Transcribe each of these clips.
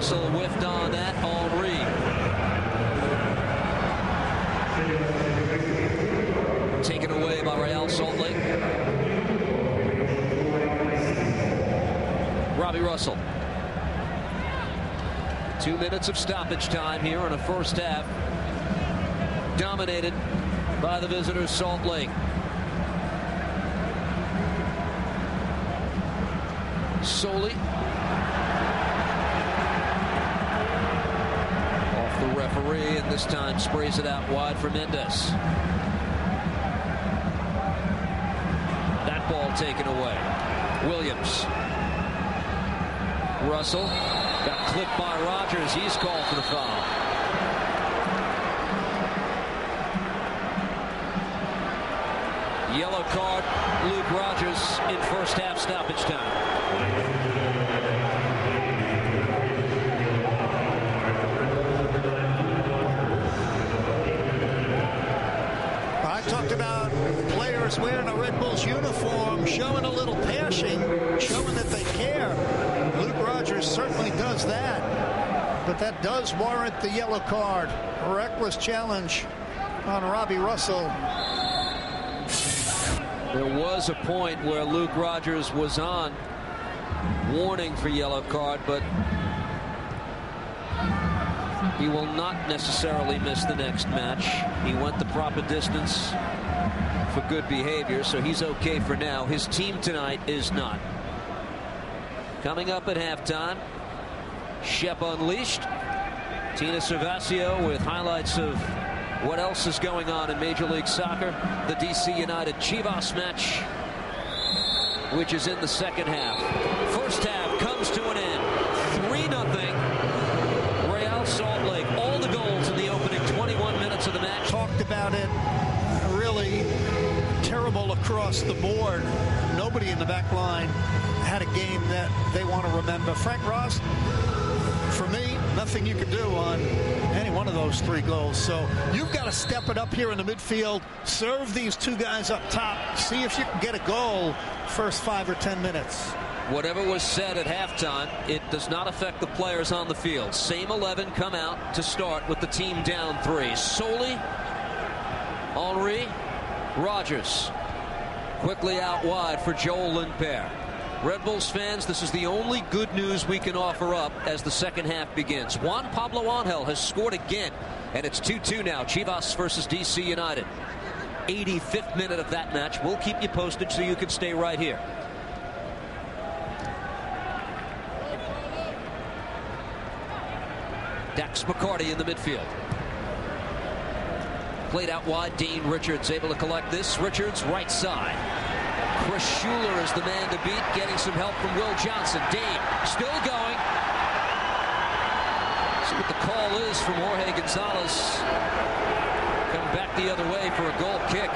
Russell whiffed on that. Henry. Taken away by Real Salt Lake. Robbie Russell. 2 minutes of stoppage time here in a first half, dominated by the visitors, Salt Lake. Soley off the referee, and this time sprays it out wide for Mendes. That ball taken away. Williams. Russell got clipped by Rogers. He's called for the foul. Yellow card, Luke Rogers in first half stoppage time. I talked about players wearing a Red Bulls uniform, showing a little passion, showing that they care. Luke Rogers certainly does that, but that does warrant the yellow card. A reckless challenge on Robbie Russell. There was a point where Luke Rogers was on warning for yellow card, but he will not necessarily miss the next match. He went the proper distance for good behavior, so he's okay for now. His team tonight is not. Coming up at halftime, Shep Unleashed. Tina Cervasio with highlights of what else is going on in Major League Soccer. The DC United Chivas match, which is in the second half. First half comes to an end. 3-0. Real Salt Lake. All the goals in the opening 21 minutes of the match. Talked about it. Really terrible across the board. Nobody in the back line had a game that they want to remember. Frank Ross, for me, nothing you could do on any one of those 3 goals. So you've got to step it up here in the midfield, serve these 2 guys up top, see if you can get a goal first 5 or 10 minutes. Whatever was said at halftime, it does not affect the players on the field. Same 11 come out to start with the team down 3. Soley, Henry, Rogers. Quickly out wide for Joel Lindper. Red Bulls fans, this is the only good news we can offer up as the second half begins. Juan Pablo Angel has scored again, and it's 2-2 now. Chivas versus DC United. 85th minute of that match. We'll keep you posted so you can stay right here. Dax McCarty in the midfield. Played out wide. Dane Richards able to collect this. Richards right side. Chris Schuler is the man to beat, getting some help from Will Johnson. Dane still going. See what the call is from Jorge Gonzalez. Come back the other way for a goal kick.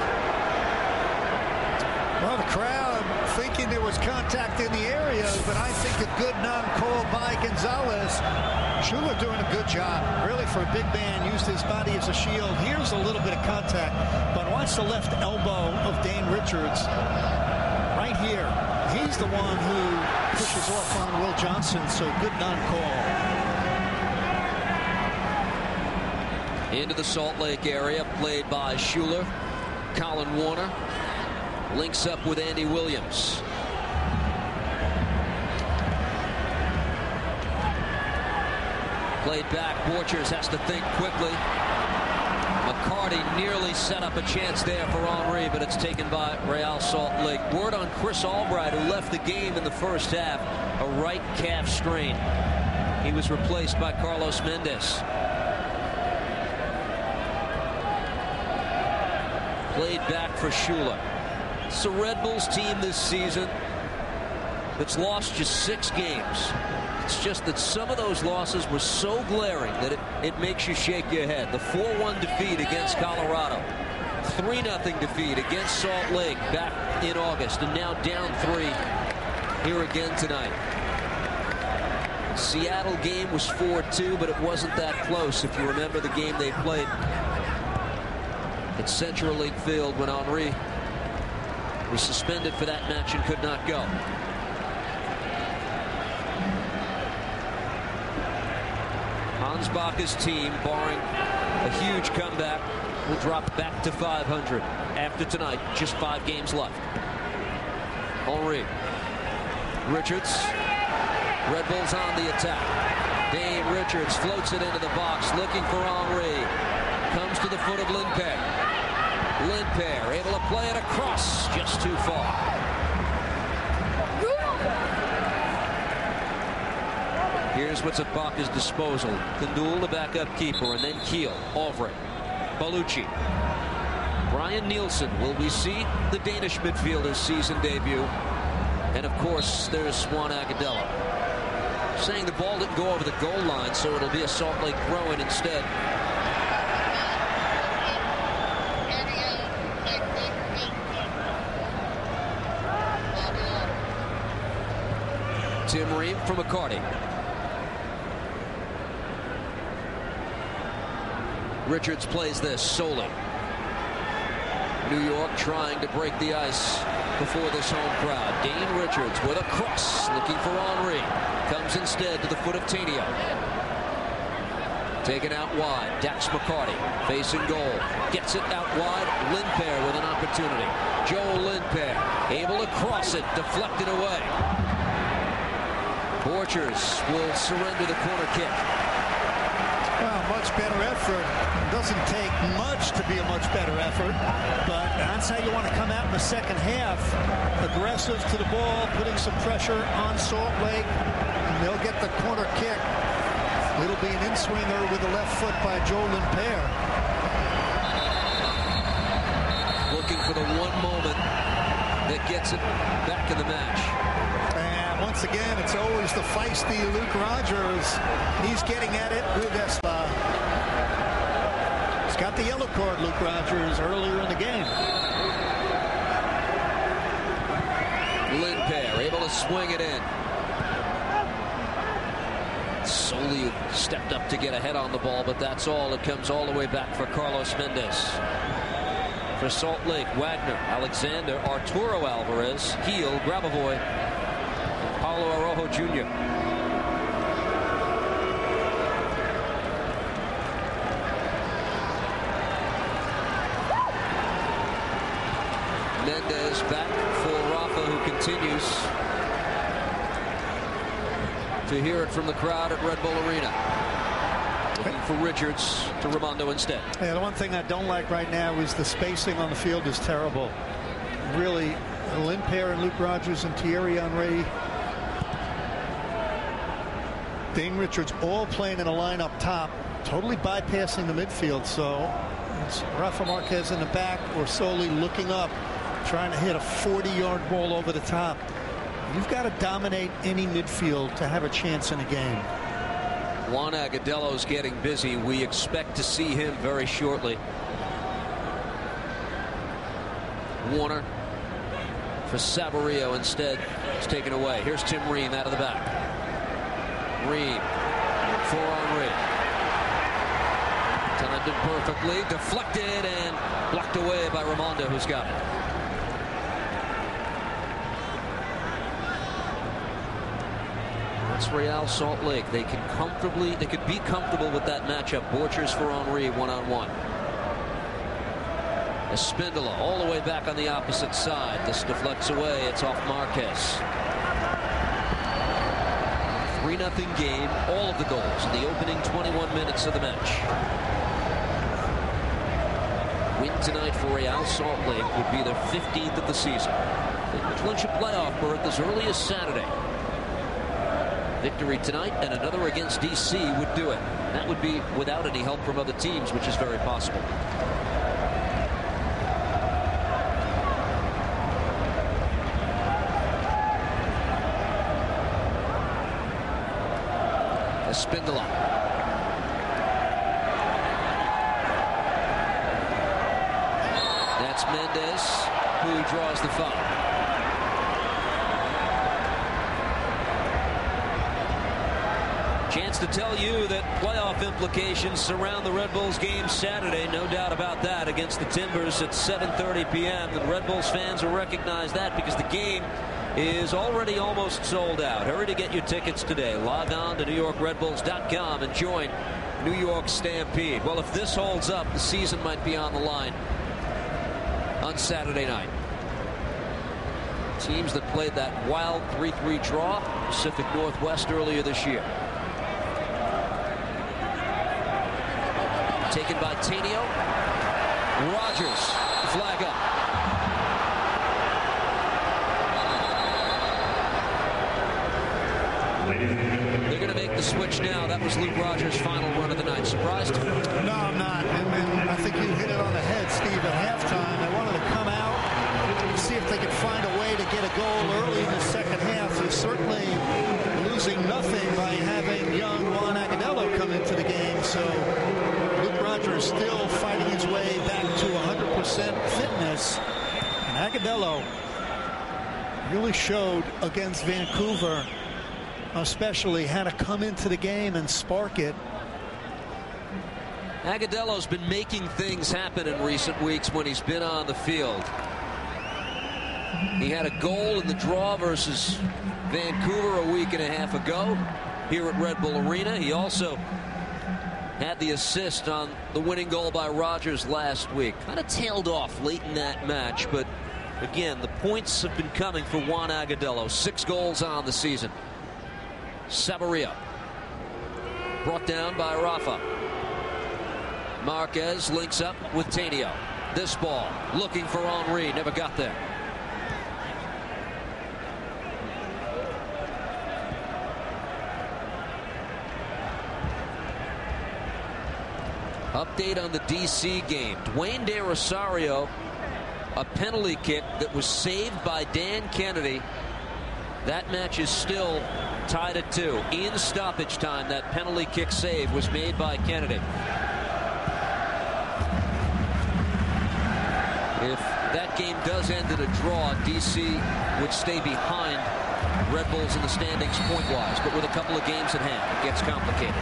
Well, the crowd thinking there was contact in the area, but I think a good non-call by Gonzalez. Schuler doing a good job. Really, for a big man, used his body as a shield. Here's a little bit of contact, but watch the left elbow of Dane Richards. Right here, he's the one who pushes off on Will Johnson, so good non-call. Into the Salt Lake area, played by Schuler. Colin Warner links up with Andy Williams. Played back, Borchers has to think quickly. McCarty nearly set up a chance there for Henry, but it's taken by Real Salt Lake. Word on Chris Albright, who left the game in the first half, a right calf strain. He was replaced by Carlos Mendes. Played back for Schuler. It's the Red Bulls team this season that's lost just 6 games. It's just that some of those losses were so glaring that it makes you shake your head. The 4-1 defeat against Colorado. 3-0 defeat against Salt Lake back in August. And now down 3 here again tonight. Seattle game was 4-2, but it wasn't that close. If you remember the game they played at Central League Field when Henry was suspended for that match and could not go. Hans Baca's team, barring a huge comeback, will drop back to 500 after tonight. Just 5 games left. Henry. Richards. Red Bulls on the attack. Dane Richards floats it into the box, looking for Henry. Comes to the foot of Lindpair. Lindpair able to play it across, just too far. Here's what's at Baca's disposal. Kundul, the backup keeper, and then Kiel, Ovre, Balucci. Brian Nielsen. Will we see the Danish midfielder's season debut? And of course, there's Juan Agudelo. Saying the ball didn't go over the goal line, so it'll be a Salt Lake throw-in instead. Tim Ream from McCarty. Richards plays this solely. New York trying to break the ice before this home crowd. Dane Richards with a cross, looking for Henry. Comes instead to the foot of Tainio. Taken out wide. Dax McCarty facing goal. Gets it out wide. Lindpair with an opportunity. Joel Lindpair able to cross it, deflected away. Borchers will surrender the corner kick. Well, much better effort. Doesn't take much to be a much better effort, but that's how you want to come out in the second half. Aggressive to the ball, putting some pressure on Salt Lake, and they'll get the corner kick. It'll be an in-swinger with the left foot by Joel Lindpair. Looking for the one moment that gets it back in the match. And once again, it's always the feisty Luke Rogers. He's getting at it with Espa. He's got the yellow card, Luke Rogers, earlier in the game. Lindpair able to swing it in. Solely stepped up to get ahead on the ball, but that's all. It comes all the way back for Carlos Mendez. For Salt Lake, Wagner, Alexander, Arturo Alvarez, Heel, Grabavoy, and Paulo Araujo Jr. Mendez back for Rafa, who continues to hear it from the crowd at Red Bull Arena. Looking for Richards to Raimondo instead. Yeah, the one thing I don't like right now is the spacing on the field is terrible. Really, Lindpair and Luke Rogers and Thierry Henry, Dane Richards all playing in a line up top, totally bypassing the midfield. So it's Rafa Marquez in the back or solely looking up, trying to hit a 40-yard ball over the top. You've got to dominate any midfield to have a chance in a game. Juan Agudelo's getting busy. We expect to see him very shortly. Warner for Saborio instead. It's taken away. Here's Tim Ream out of the back. Ream for Henry. Timed it perfectly. Deflected and blocked away by Raimondo, who's got it. Real Salt Lake. They could be comfortable with that matchup. Borchers for Henry one-on-one. Espindola all the way back on the opposite side. This deflects away. It's off Marquez. 3-0 game. All of the goals in the opening 21 minutes of the match. Win tonight for Real Salt Lake would be their 15th of the season. They could clinch a playoff berth as early as Saturday. Victory tonight and another against DC would do it. That would be without any help from other teams, which is very possible. Espindola. That's Mendez who draws the foul. Chance to tell you that playoff implications surround the Red Bulls game Saturday. No doubt about that, against the Timbers at 7:30 p.m. The Red Bulls fans will recognize that because the game is already almost sold out. Hurry to get your tickets today. Log on to NewYorkRedBulls.com and join New York Stampede. Well, if this holds up, the season might be on the line on Saturday night. Teams that played that wild 3-3 draw, Pacific Northwest earlier this year. Taken by Tainio. Rogers, flag up. They're going to make the switch now. That was Luke Rogers' final run of the night. Surprised? No, I'm not. And I think you hit it on the head, Steve. At halftime, they wanted to come out and see if they could find a way to get a goal early in the second half. They're certainly losing nothing by having young Juan Agudelo come into the game. So Luke Rogers still fighting his way back to 100% fitness. And Agudelo really showed against Vancouver, especially how to come into the game and spark it. Agudelo's been making things happen in recent weeks when he's been on the field. He had a goal in the draw versus Vancouver a week and a half ago here at Red Bull Arena. He also had the assist on the winning goal by Rogers last week. Kind of tailed off late in that match, but again, the points have been coming for Juan Agudelo. 6 goals on the season. Sabarillo brought down by Rafa. Marquez links up with Tainio. This ball looking for Henry, never got there. Update on the DC game. Dwayne De Rosario, a penalty kick that was saved by Dan Kennedy. That match is still tied at 2. In stoppage time, that penalty kick save was made by Kennedy. If that game does end in a draw, DC would stay behind Red Bulls in the standings point-wise. But with a couple of games at hand, it gets complicated.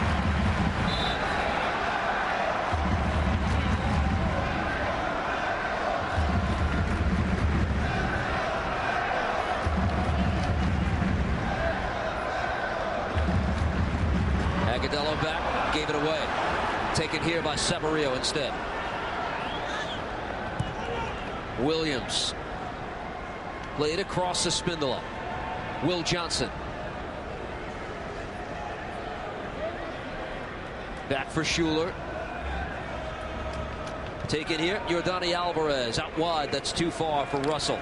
Agudelo back, gave it away. Taken here by Sabarillo instead. Williams played across the Spindola. Will Johnson back for Schuler. Taken here, Yordanis Alvarez out wide. That's too far for Russell.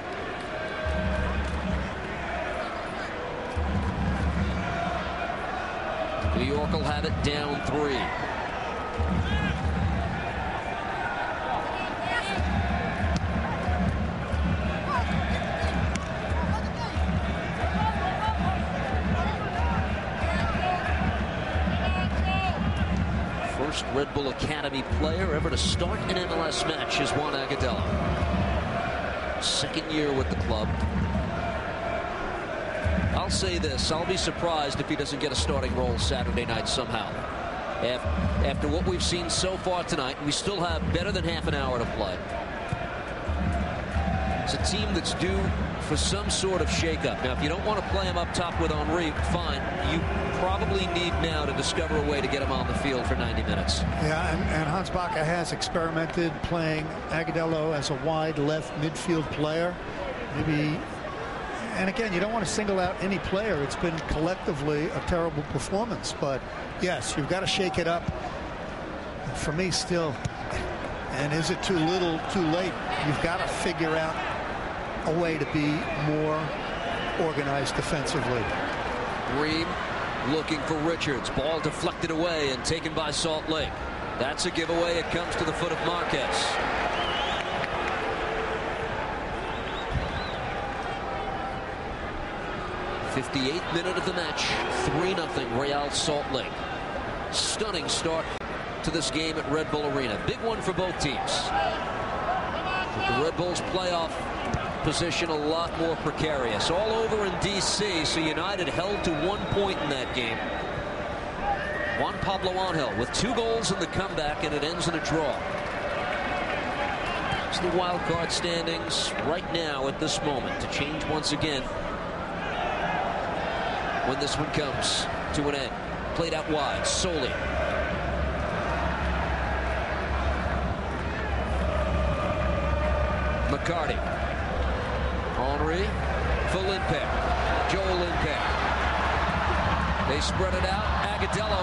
New York will have it down 3. First Red Bull Academy player ever to start an MLS match is Juan Agudelo. Second year with the club. I'll say this, I'll be surprised if he doesn't get a starting role Saturday night somehow. After what we've seen so far tonight, we still have better than half an hour to play. It's a team that's due for some sort of shakeup. Now, if you don't want to play him up top with Henry, fine. You probably need now to discover a way to get him on the field for 90 minutes. Yeah, and Hans Baca has experimented playing Agudelo as a wide left midfield player. Maybe. And again, you don't want to single out any player. It's been collectively a terrible performance. But yes, you've got to shake it up. For me, still. And is it too little, too late? You've got to figure out a way to be more organized defensively. Ream looking for Richards. Ball deflected away and taken by Salt Lake. That's a giveaway. It comes to the foot of Marquez. 58th minute of the match. 3-0 Real Salt Lake. Stunning start to this game at Red Bull Arena. Big one for both teams. The Red Bulls playoff position a lot more precarious. All over in D.C., so United held to 1 point in that game. Juan Pablo Angel with 2 goals in the comeback, and it ends in a draw. It's the wild card standings right now at this moment to change once again when this one comes to an end. Played out wide. Soley. McCarty. Henry for Lindpair. Joel Lindpair. They spread it out. Agadello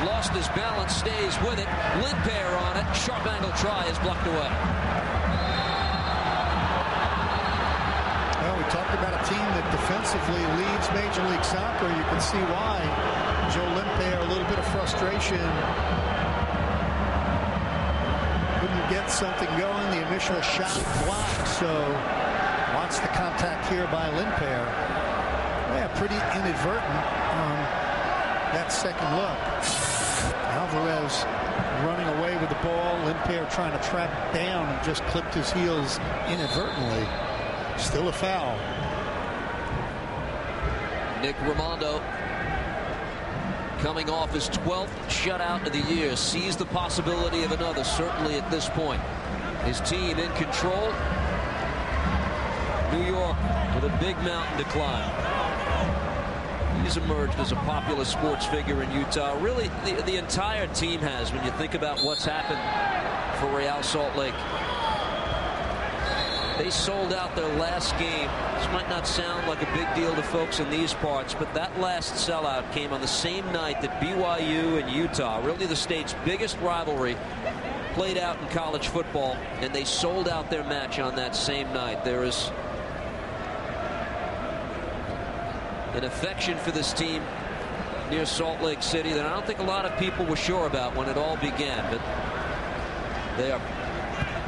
lost his balance, stays with it. Lindpair on it. Sharp angle try is blocked away. Well, we talked about a team that defensively leads Major League Soccer. You can see why. Joe Lindpair, a little bit of frustration. Couldn't get something going. The initial shot blocked. So watch the contact here by Lindpair. Yeah, pretty inadvertent on that second look. Alvarez running away with the ball. Lindpair trying to trap it down and just clipped his heels inadvertently. Still a foul. Nick Raimondo, coming off his 12th shutout of the year, sees the possibility of another, certainly at this point. His team in control. New York with a big mountain to climb. He's emerged as a popular sports figure in Utah. Really, the entire team has, when you think about what's happened for Real Salt Lake. They sold out their last game. This might not sound like a big deal to folks in these parts, but that last sellout came on the same night that BYU and Utah, really the state's biggest rivalry, played out in college football, and they sold out their match on that same night. There is an affection for this team near Salt Lake City that I don't think a lot of people were sure about when it all began, but they are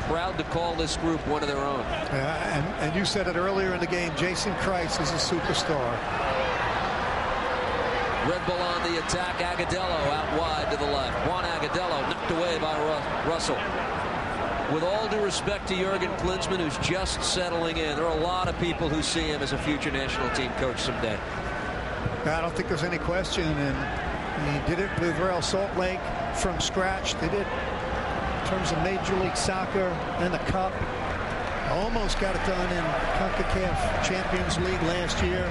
proud to call this group one of their own. And you said it earlier in the game, Jason Christ is a superstar. Red Bull on the attack. Agadello out wide to the left. Juan Agadello knocked away by Russell. With all due respect to Jurgen Klinsmann, who's just settling in, there are a lot of people who see him as a future national team coach someday. I don't think there's any question, and he did it with Real Salt Lake from scratch. They did in terms of Major League Soccer and the Cup. Almost got it done in CONCACAF Champions League last year.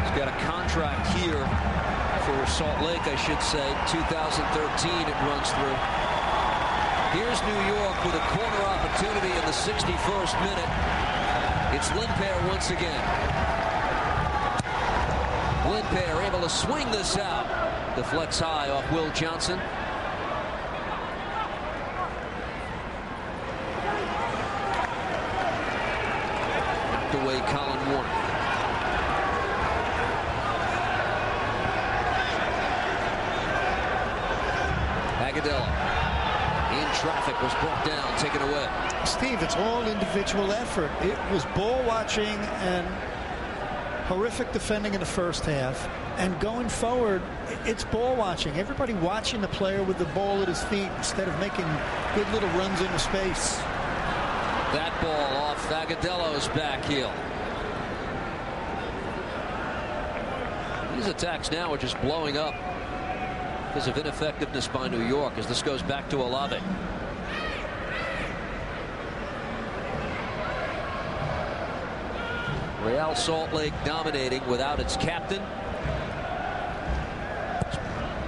He's got a contract here for Salt Lake, I should say. 2013 it runs through. Here's New York with a corner opportunity in the 61st minute. It's Lindpair once again. Lindpair able to swing this out. Deflects high off Will Johnson. Knocked away Colin Warner. Agadello. Traffic was brought down, taken away. Steve, it's all individual effort. It was ball watching and horrific defending in the first half. And going forward, it's ball watching. Everybody watching the player with the ball at his feet instead of making good little runs into space. That ball off Agadello's back heel. These attacks now are just blowing up because of ineffectiveness by New York as this goes back to Olave. Real Salt Lake dominating without its captain.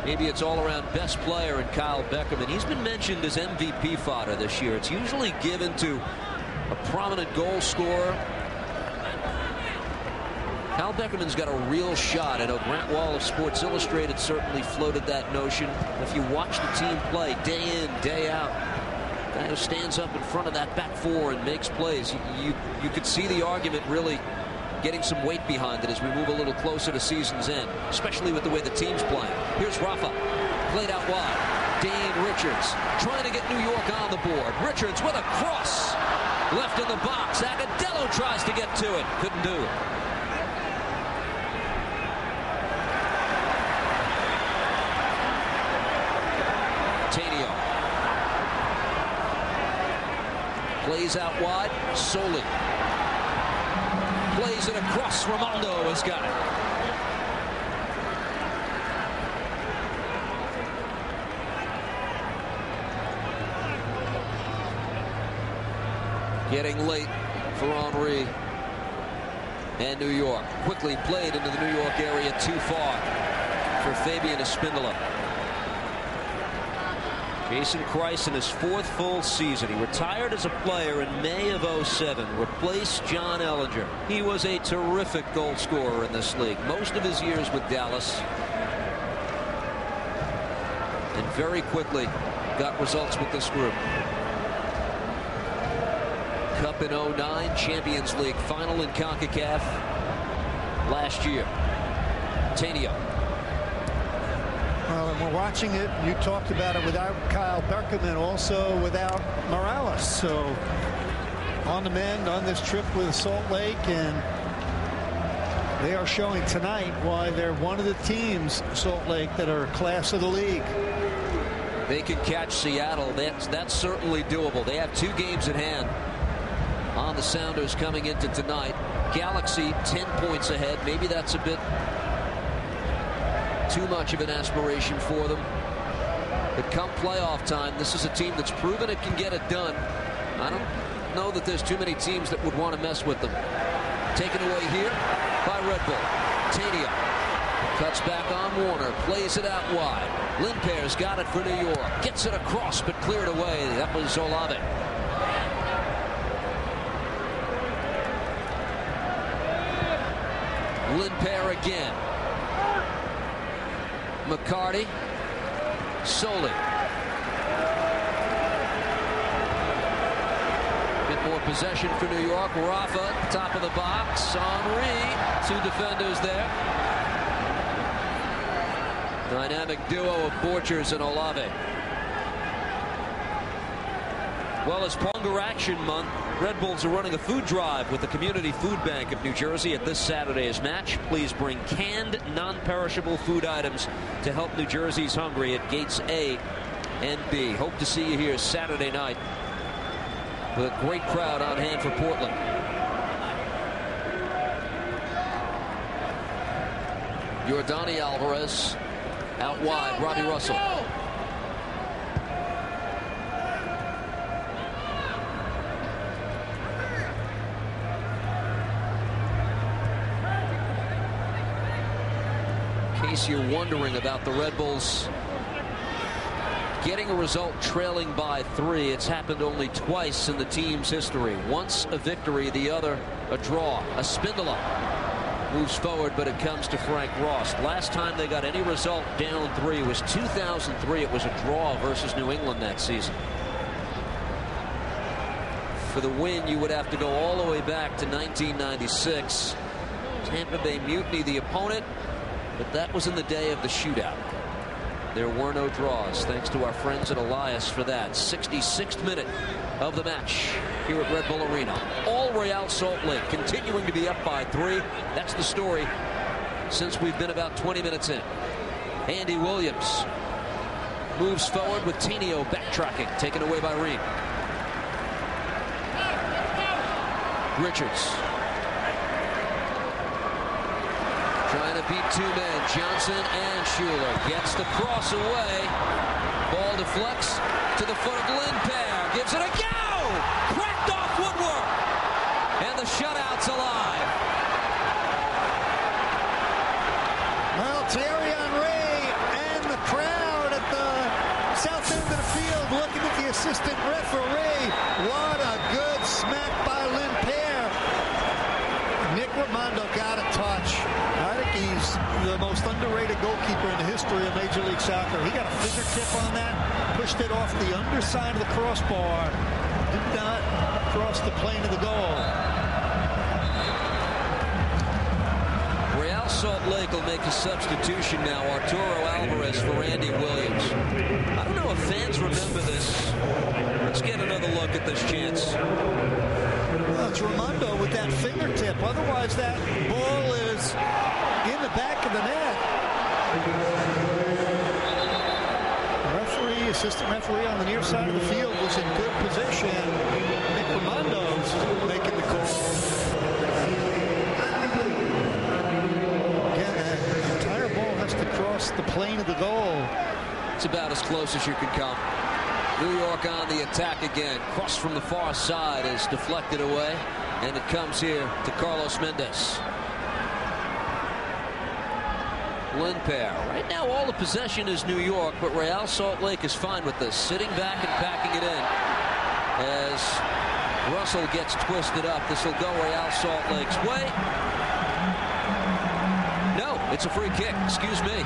Maybe it's all around best player in Kyle Beckerman. He's been mentioned as MVP fodder this year. It's usually given to a prominent goal scorer. Kyle Beckerman's got a real shot. I know Grant Wall of Sports Illustrated certainly floated that notion. If you watch the team play day in, day out, guy who stands up in front of that back four and makes plays, you could see the argument really getting some weight behind it as we move a little closer to season's end, especially with the way the team's playing. Here's Rafa, played out wide. Dane Richards trying to get New York on the board. Richards with a cross left in the box. Agadello tries to get to it, couldn't do it. Plays out wide. Soley plays it across. Raimondo has got it. Getting late for Henry. And New York quickly played into the New York area too far for Fabian Espindola. Jason Kreis in his 4th full season. He retired as a player in May of '07. Replaced John Ellinger. He was a terrific goal scorer in this league. Most of his years with Dallas. And very quickly got results with this group. Cup in '09, Champions League final in CONCACAF last year. Tainio. Well, and we're watching it. You talked about it without Kyle Beckerman, also without Morales. So on the mend on this trip with Salt Lake, and they are showing tonight why they're one of the teams, Salt Lake, that are class of the league. They can catch Seattle. That's certainly doable. They have 2 games in hand on the Sounders coming into tonight. Galaxy 10 points ahead. Maybe that's a bit too much of an aspiration for them. But come playoff time, this is a team that's proven it can get it done. I don't know that there's too many teams that would want to mess with them. Taken away here by Red Bull. Tainio cuts back on Warner, plays it out wide. Lindper's got it for New York. Gets it across, but cleared away. That was Olave. Lindper again. McCarty. Soley. Bit more possession for New York. Rafa, top of the box. Henry, 2 defenders there. Dynamic duo of Borchers and Olave. Well, it's Ponga Action Month. Red Bulls are running a food drive with the Community Food Bank of New Jersey at this Saturday's match. Please bring canned, non-perishable food items to help New Jersey's hungry at gates A and B. Hope to see you here Saturday night with a great crowd on hand for Portland. Yordanis Alvarez out wide. Robbie Russell. In case you're wondering about the Red Bulls getting a result trailing by 3, it's happened only twice in the team's history. Once a victory, the other a draw. Espindola moves forward, but it comes to Frank Ross. Last time they got any result down 3 was 2003. It was a draw versus New England that season. For the win, you would have to go all the way back to 1996. Tampa Bay Mutiny, the opponent, but that was in the day of the shootout. There were no draws. Thanks to our friends at Elias for that. 66th minute of the match here at Red Bull Arena. All Real Salt Lake continuing to be up by 3. That's the story since we've been about 20 minutes in. Andy Williams moves forward with Tainio backtracking, taken away by Ream. Richards trying to beat 2 men, Johnson and Schuler. Gets the cross away. Ball deflects to the foot of Lindper. Gives it a go! Cracked off Woodward. And the shutout's alive. Well, Thierry Henry and the crowd at the south end of the field looking at the assistant referee. What a good smack by Lindper. Nick Raimondo got a touch. I think he's the most underrated goalkeeper in the history of Major League Soccer. He got a fingertip on that, pushed it off the underside of the crossbar, did not cross the plane of the goal. Real Salt Lake will make a substitution now. Arturo Alvarez for Andy Williams. I don't know if fans remember this. Let's get another look at this chance. Well, it's Raimondo with that fingertip. Otherwise, that ball is in the back of the net. Referee, assistant referee on the near side of the field was in good position. Nick Raimondo's making the call. Again, the entire ball has to cross the plane of the goal. It's about as close as you can come. New York on the attack again. Cross from the far side is deflected away, and it comes here to Carlos Mendes. Lindpair. Right now, all the possession is New York, but Real Salt Lake is fine with this. Sitting back and packing it in as Russell gets twisted up. This will go Real Salt Lake's way. No, it's a free kick. Excuse me.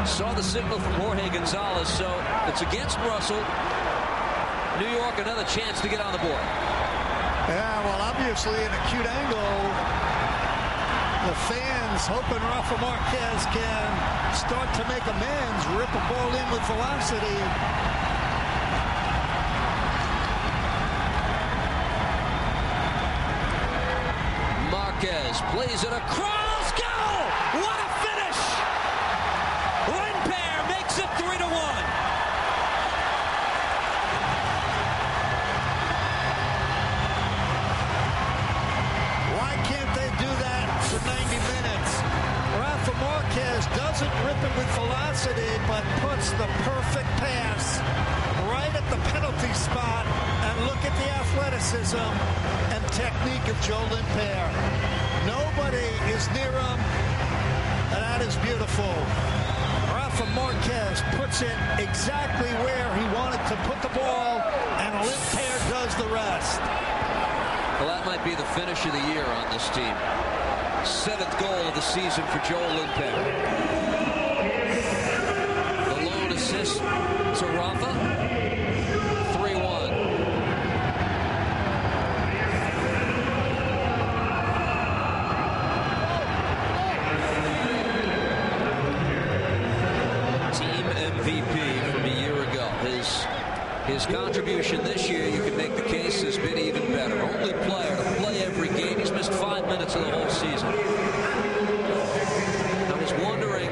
Saw the signal from Jorge Gonzalez, so it's against Russell. New York, another chance to get on the board. Yeah, well, obviously, an acute angle. The fans hoping Rafa Marquez can start to make amends, rip a ball in with velocity. Marquez plays it across. Goal! What a finish! Lindpair makes it 3-1. Why can't they do that for 90 minutes? Rafa Marquez doesn't rip it with velocity, but puts the perfect pass right at the penalty spot. And look at the athleticism and technique of Joe Lindpair. Nobody is near him, and that is beautiful. Rafa Marquez puts it exactly where he wanted to put the ball, and Lindpair does the rest. Well, that might be the finish of the year on this team. 7th goal of the season for Joel Lindpair. The lone assist to Rafa. 3-1. Team MVP from a year ago. His contribution this year, you can make the case, has been even better. Only player to play every game. He's missed 5 minutes of the whole season. I was wondering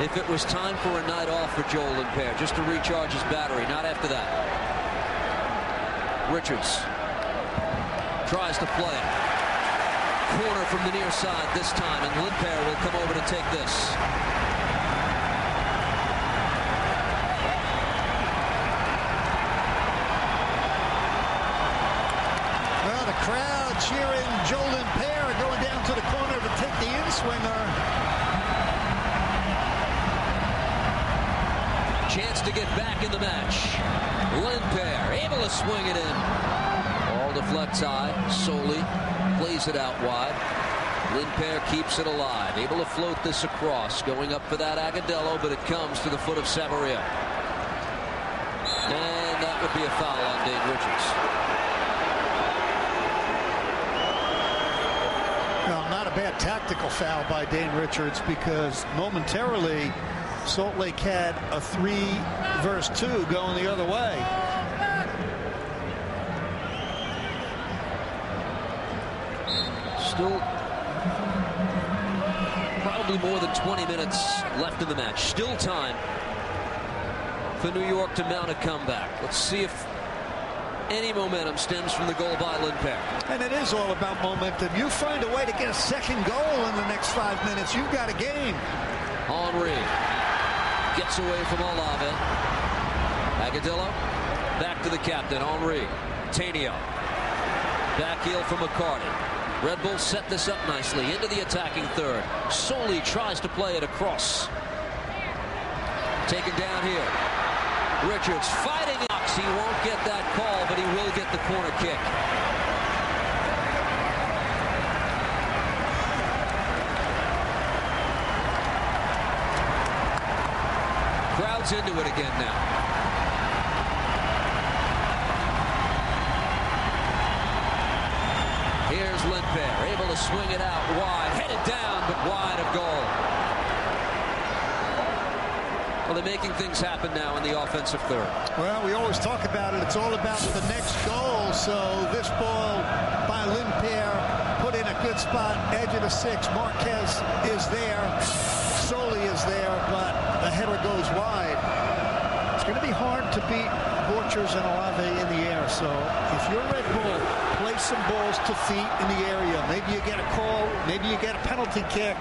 if it was time for a night off for Joel Lindpair, just to recharge his battery. Not after that. Richards tries to play it. Corner from the near side this time, and Lindpair will come over to take this. Crowd cheering Joe Lindpair, going down to the corner to take the in-swinger. Chance to get back in the match. Lindpair able to swing it in. Ball deflects high. Soli plays it out wide. Lindpair keeps it alive. Able to float this across. Going up for that Agadello, but it comes to the foot of Savaria. And that would be a foul on Dane Richards. Well, not a bad tactical foul by Dane Richards, because momentarily Salt Lake had a 3 versus 2 going the other way. Still probably more than 20 minutes left in the match. Still time for New York to mount a comeback. Let's see if any momentum stems from the goal by Lindpair. And it is all about momentum. You find a way to get a second goal in the next 5 minutes, you've got a game. Henry gets away from Olave. Agadello back to the captain, Henry. Tainio. Back heel from McCarty. Red Bulls set this up nicely into the attacking third. Soli tries to play it across. Taken down here. Richards fighting. He won't get that call, but he will get the corner kick. Crowd's into it again now. Here's Lindpair, able to swing it out wide, headed down, but wide of goal. Well, they're making things happen now in the offensive third. Well, we always talk about it. It's all about the next goal. So this ball by Lindpair put in a good spot, edge of the 6. Marquez is there. Soli is there, but the header goes wide. It's going to be hard to beat Borchers and Olave in the air. So if you're Red Bull, play some balls to feet in the area. Maybe you get a call, maybe you get a penalty kick,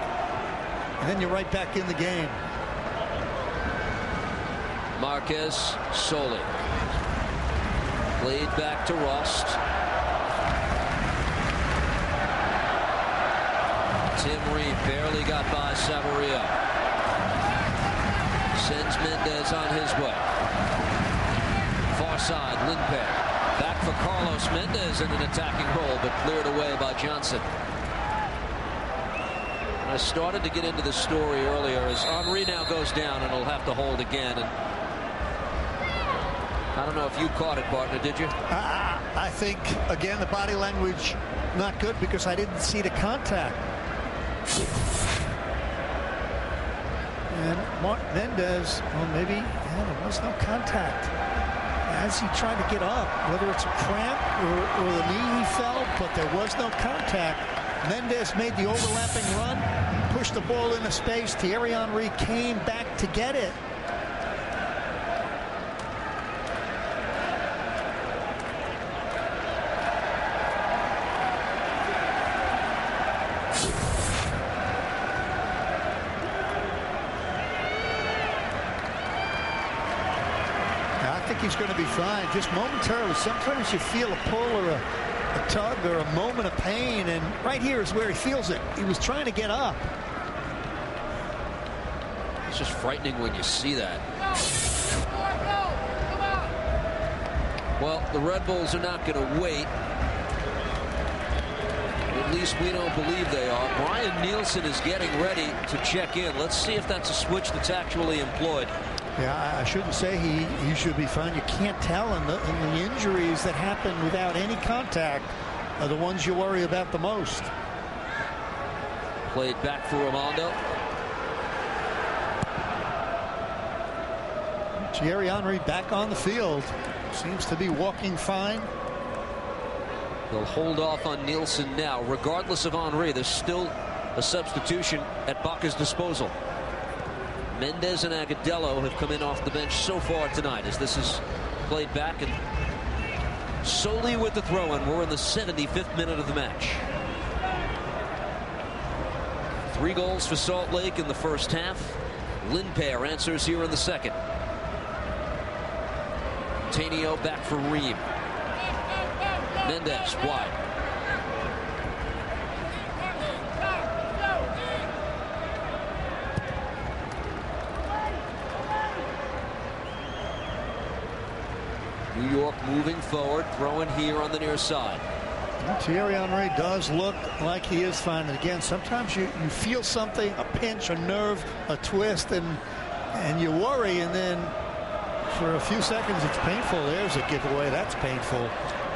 and then you're right back in the game. Marquez, Soli. Played back to Rust. Tim Reed barely got by Saverio. Sends Mendez on his way. Far side, Lindbergh. Back for Carlos Mendez in an attacking role, but cleared away by Johnson. I started to get into the story earlier as Henry now goes down and he'll have to hold again. And I don't know if you caught it, partner, did you? I think, again, the body language not good because I didn't see the contact. And Mark Mendez, well, maybe there was no contact. As he tried to get up, whether it's a cramp or the knee he felt, but there was no contact. Mendez made the overlapping run, pushed the ball into space. Thierry Henry came back to get it. I think he's going to be fine. Just momentarily, sometimes you feel a pull or a tug or a moment of pain, and right here is where he feels it. He was trying to get up. It's just frightening when you see that. Well, the Red Bulls are not going to wait. At least we don't believe they are. Brian Nielsen is getting ready to check in. Let's see if that's a switch that's actually employed. Yeah, I shouldn't say he should be fine. You can't tell, and the injuries that happen without any contact are the ones you worry about the most. Played back for Raimondo. Thierry Henry back on the field. Seems to be walking fine. They'll hold off on Nielsen now. Regardless of Henry, there's still a substitution at Baca's disposal. Mendez and Agudelo have come in off the bench so far tonight as this is played back, and solely with the throw-in. We're in the 75th minute of the match. 3 goals for Salt Lake in the first half. Lindbergh answers here in the second. Tanio back for Reem. Mendez wide. New York moving forward, throwing here on the near side. Thierry Henry does look like he is fine. And again, sometimes you feel something, a pinch, a nerve, a twist, and you worry, and then for a few seconds it's painful. There's a giveaway. That's painful.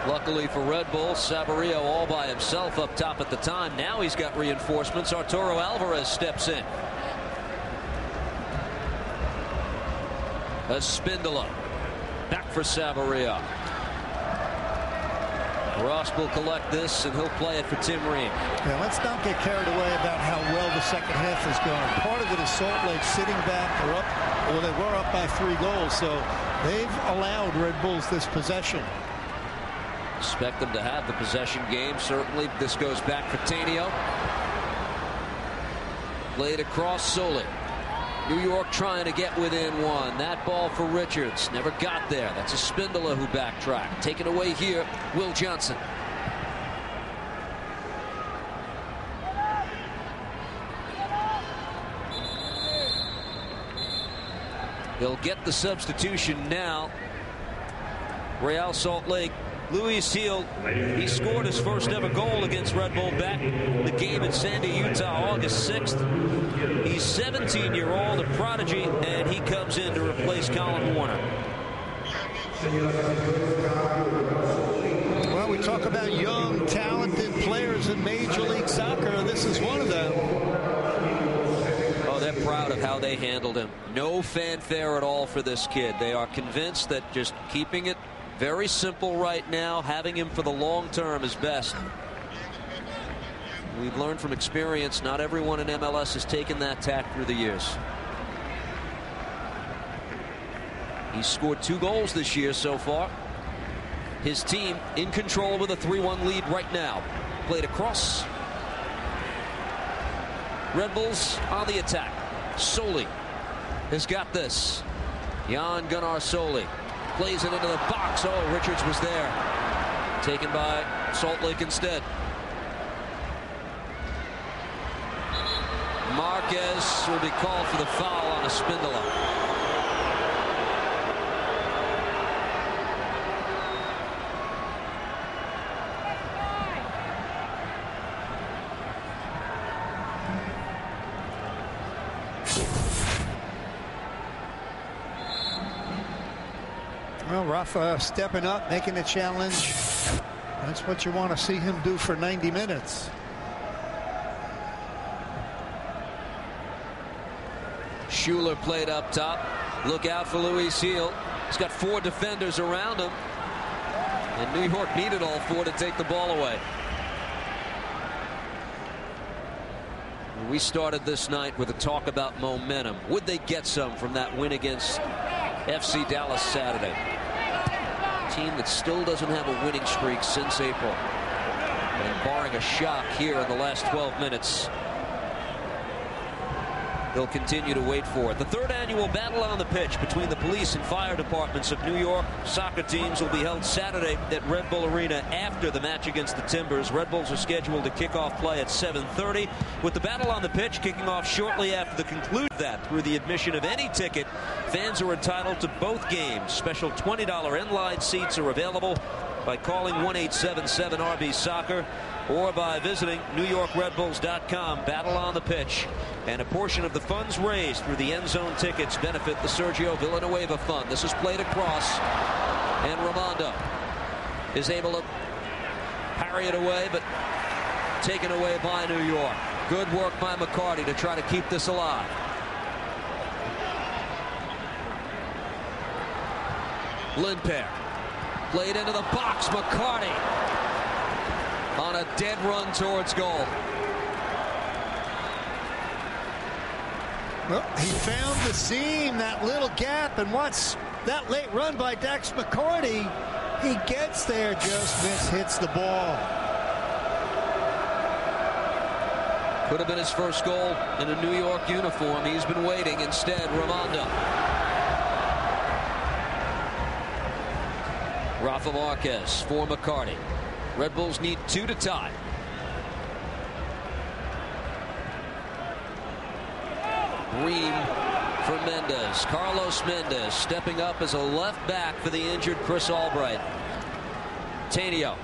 Luckily for Red Bull, Saverio all by himself up top at the time. Now he's got reinforcements. Arturo Alvarez steps in. Espindola. Back for Saverio. Ross will collect this, and he'll play it for Tim Ream. Yeah, let's not get carried away about how well the second half is going. Part of it is Salt Lake sitting back. They're up, well, they were up by 3 goals, so they've allowed Red Bulls this possession. Expect them to have the possession game. Certainly, this goes back for Tanio. Played across Soli. New York trying to get within 1. That ball for Richards. Never got there. That's Espindola who backtracked. Taken away here, Will Johnson. He'll get the substitution now. Real Salt Lake. Luis Heel, he scored his first ever goal against Red Bull back the game in Sandy, Utah, August 6th. He's 17-year-old, a prodigy, and he comes in to replace Colin Warner. Well, we talk about young, talented players in Major League Soccer. This is one of them. Oh, they're proud of how they handled him. No fanfare at all for this kid. They are convinced that just keeping it very simple right now, having him for the long term is best. We've learned from experience, not everyone in MLS has taken that tack through the years. He's scored 2 goals this year so far. His team in control with a 3-1 lead right now. Played across. Red Bulls on the attack. Soli has got this. Jan Gunnar Soli plays it into the box. Oh, Richards was there. Taken by Salt Lake instead. Marquez will be called for the foul on Espindola. Well, Rafa stepping up, making a challenge. That's what you want to see him do for 90 minutes. Schuler played up top. Look out for Luis Gil. He's got 4 defenders around him. And New York needed all 4 to take the ball away. We started this night with a talk about momentum. Would they get some from that win against FC Dallas Saturday? A team that still doesn't have a winning streak since April. And barring a shock here in the last 12 minutes, they'll continue to wait for it. The 3rd annual battle on the pitch between the police and fire departments of New York soccer teams will be held Saturday at Red Bull Arena after the match against the Timbers. Red Bulls are scheduled to kick off play at 7:30, with the battle on the pitch kicking off shortly after the conclusion of that. Through the admission of any ticket, fans are entitled to both games. Special $20 inline seats are available by calling 1-877-RB-SOCCER or by visiting NewYorkRedBulls.com. Battle on the pitch. And a portion of the funds raised through the end zone tickets benefit the Sergio Villanueva Fund. This is played across, and Raimondo is able to parry it away, but taken away by New York. Good work by McCarty to try to keep this alive. Lindpair played into the box. McCarty on a dead run towards goal. Well, he found the seam, that little gap, and what's that late run by Dax McCarty? He gets there, just hits the ball. Could have been his first goal in a New York uniform. He's been waiting. Instead, Raimondo. Rafa Marquez for McCarty. Red Bulls need 2 to tie. Green for Mendez. Carlos Mendez stepping up as a left back for the injured Chris Albright. Tainio.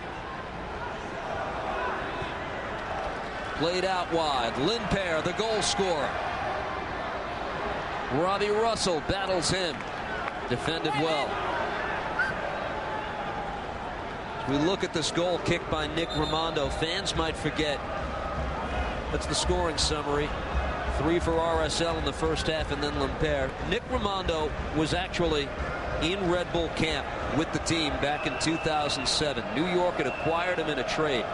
Played out wide. Lindpair, the goal scorer. Robbie Russell battles him. Defended well. As we look at this goal kicked by Nick Raimondo, fans might forget. That's the scoring summary. 3 for RSL in the first half, and then Lindpair. Nick Raimondo was actually in Red Bull camp with the team back in 2007. New York had acquired him in a trade.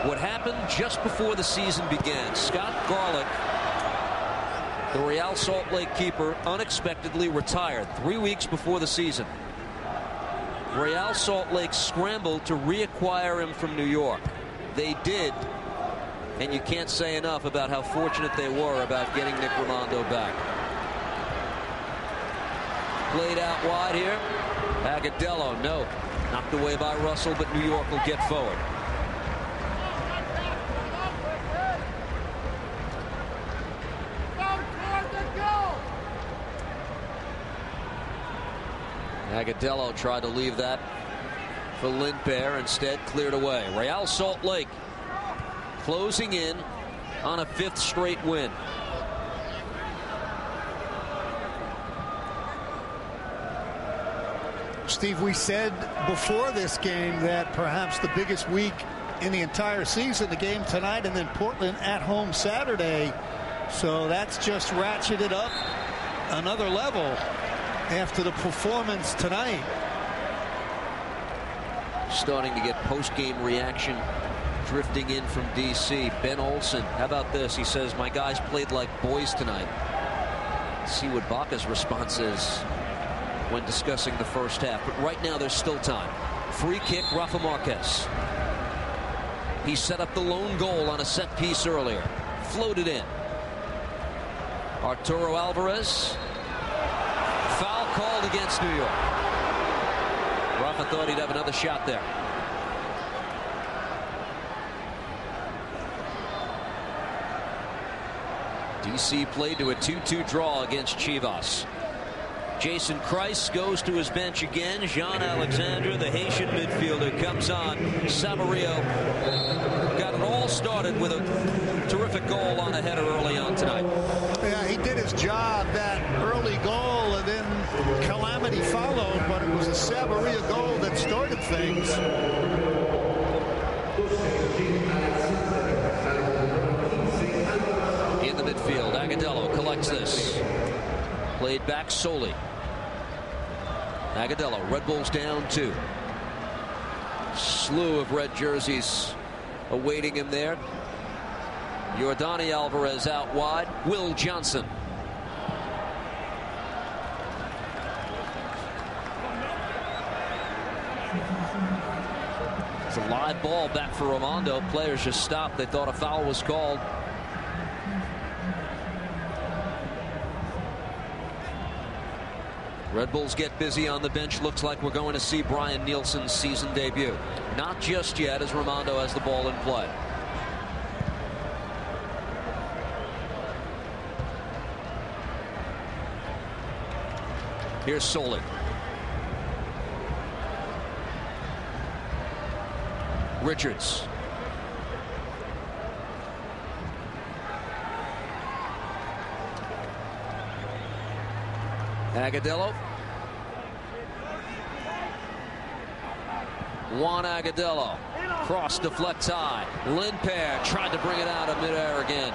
What happened just before the season began, Scott Garlick, the Real Salt Lake keeper, unexpectedly retired 3 weeks before the season. Real Salt Lake scrambled to reacquire him from New York. They did, and you can't say enough about how fortunate they were about getting Nick Raimondo back. Played out wide here. Agudelo, no. Knocked away by Russell, but New York will get forward. Agudelo tried to leave that for Lindpair, instead cleared away. Real Salt Lake closing in on a 5th straight win. Steve, we said before this game that perhaps the biggest week in the entire season, the game tonight, and then Portland at home Saturday. So that's just ratcheted up another level after the performance tonight. Starting to get post-game reaction drifting in from D.C. Ben Olsen, how about this? He says, my guys played like boys tonight. Let's see what Baca's response is when discussing the first half. But right now there's still time. Free kick, Rafa Marquez. He set up the lone goal on a set piece earlier. Floated in. Arturo Alvarez. Foul called against New York. Rafa thought he'd have another shot there. DC played to a 2-2 draw against Chivas. Jason Kreis goes to his bench again. Jean Alexandre, the Haitian midfielder, comes on. Samario got it all started with a terrific goal on a header early on tonight. Yeah, he did his job. That early goal, and then calamity followed, but it was a Samaria goal that started things. In the midfield, Agudelo collects this. Played back solely. Agudelo, Red Bulls down 2. Slew of red jerseys awaiting him there. Yordanis Alvarez out wide. Will Johnson. It's a live ball back for Raimondo. Players just stopped. They thought a foul was called. Red Bulls get busy on the bench. Looks like we're going to see Brian Nielsen's season debut. Not just yet, as Raimondo has the ball in play. Here's Soley. Richards. Agudelo. Juan Agudelo. Cross deflects high. Lindper tried to bring it out of midair again.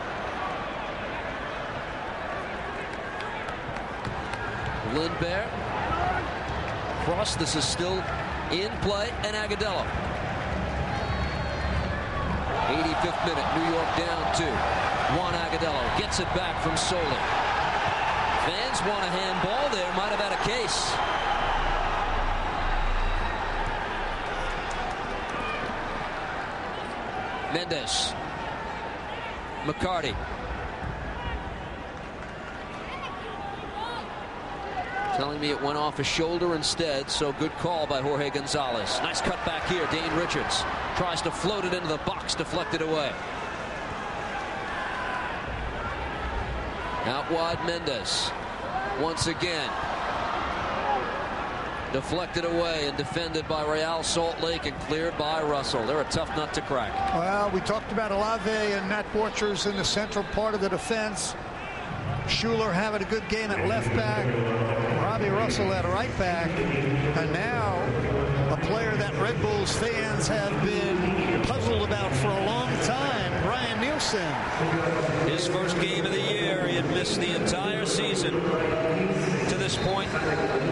Lindper. Cross. This is still in play. And Agudelo. 85th minute. New York down 2. Juan Agudelo gets it back from Soley. Fans want a handball there. Might have had a case. Mendes. McCarty. Telling me it went off his shoulder instead, so good call by Jorge Gonzalez. Nice cut back here. Dane Richards tries to float it into the box, deflected away. Out wide, Mendes. Once again. Deflected away and defended by Real Salt Lake and cleared by Russell. They're a tough nut to crack. Well, we talked about Olave and Nat Borchers in the central part of the defense. Schuler having a good game at left back. Robbie Russell at right back. And now a player that Red Bulls fans have been puzzled about for a long time, Brian Nielsen. His first game of the year. He had missed the entire season to this point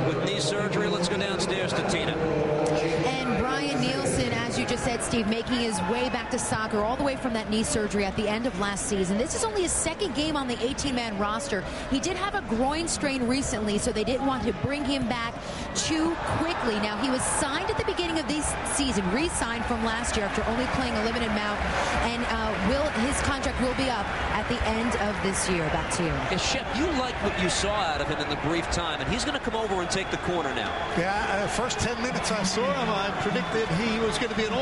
with knee surgery. Let's go downstairs to Tina. And Brian Nielsen, as you just said, Steve, making his way back to soccer all the way from that knee surgery at the end of last season. This is only his second game on the 18-man roster. He did have a groin strain recently, so they didn't want to bring him back too quickly. Now, he was signed at the beginning of this season, re-signed from last year after only playing a limited amount, and his contract will be up at the end of this year. Back to you. Yeah, Shep, you like what you saw out of him in the brief time, and he's going to come over and take the corner now. Yeah, first 10 minutes I saw him, I predicted he was going to be an all